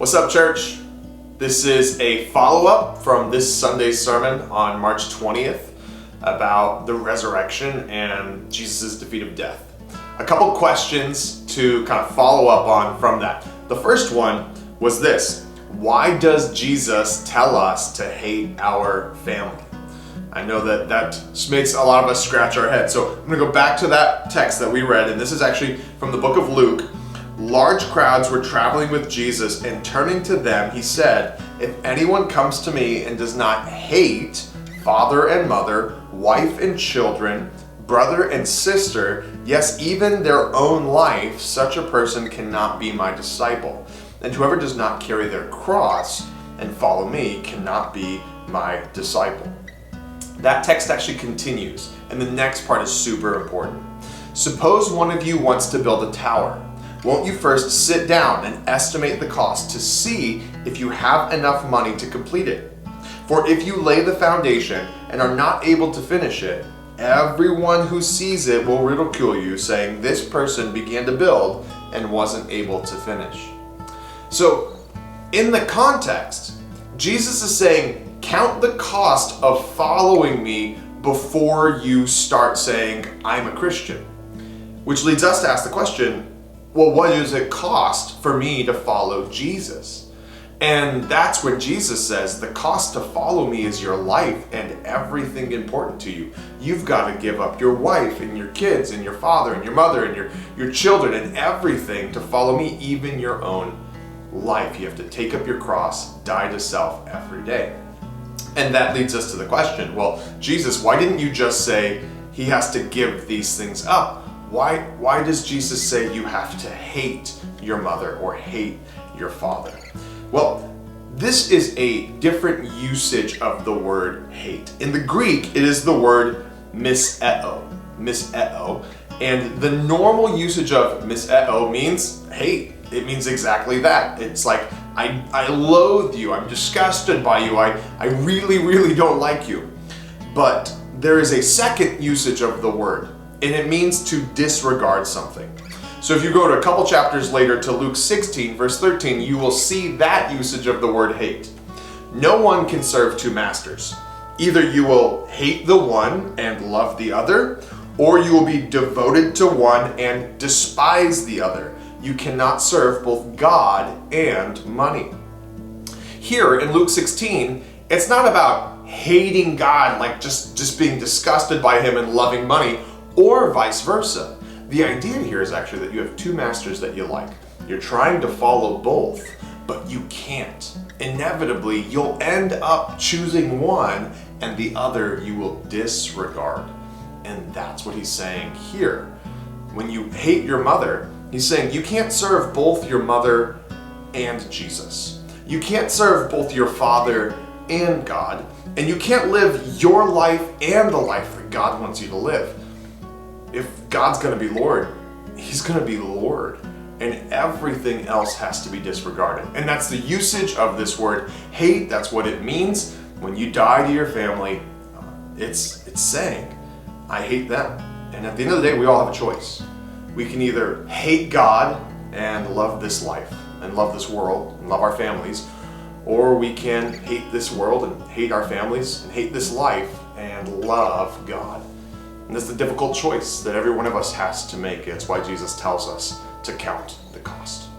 What's up, church? This is a follow-up from this Sunday's sermon on March 20th about the resurrection and Jesus' defeat of death. A couple questions to kind of follow up on from that. The first one was this: why does Jesus tell us to hate our family? I know that makes a lot of us scratch our heads. So I'm going to go back to that text that we read, and this is actually from the book of Luke. Large crowds were traveling with Jesus, and turning to them, he said, "If anyone comes to me and does not hate father and mother, wife and children, brother and sister, yes, even their own life, such a person cannot be my disciple. And whoever does not carry their cross and follow me cannot be my disciple." That text actually continues, and the next part is super important. Suppose one of you wants to build a tower. Won't you first sit down and estimate the cost to see if you have enough money to complete it? For if you lay the foundation and are not able to finish it, everyone who sees it will ridicule you, saying, "This person began to build and wasn't able to finish." So, in the context, Jesus is saying, count the cost of following me before you start saying, "I'm a Christian." Which leads us to ask the question, well, what does it cost for me to follow Jesus? And that's when Jesus says, the cost to follow me is your life and everything important to you. You've got to give up your wife and your kids and your father and your mother and your children and everything to follow me, even your own life. You have to take up your cross, die to self every day. And that leads us to the question, well, Jesus, why didn't you just say he has to give these things up? Why does Jesus say you have to hate your mother or hate your father? Well, this is a different usage of the word hate. In the Greek, it is the word miseo, and the normal usage of miseo means hate. It means exactly that. It's like, I loathe you, I'm disgusted by you, I really, really don't like you. But there is a second usage of the word, and it means to disregard something. So if you go to a couple chapters later to Luke 16, verse 13, you will see that usage of the word hate. No one can serve two masters. Either you will hate the one and love the other, or you will be devoted to one and despise the other. You cannot serve both God and money. Here in Luke 16, it's not about hating God, like just being disgusted by him and loving money, or vice versa. The idea here is actually that you have two masters that you like. You're trying to follow both, but you can't. Inevitably, you'll end up choosing one and the other you will disregard. And that's what he's saying here. When you hate your mother, he's saying you can't serve both your mother and Jesus. You can't serve both your father and God, and you can't live your life and the life that God wants you to live. If God's going to be Lord, he's going to be Lord, and everything else has to be disregarded. And that's the usage of this word hate. That's what it means. When you die to your family, it's saying, I hate them. And at the end of the day, we all have a choice. We can either hate God and love this life and love this world and love our families, or we can hate this world and hate our families and hate this life and love God. And that's the difficult choice that every one of us has to make. It's why Jesus tells us to count the cost.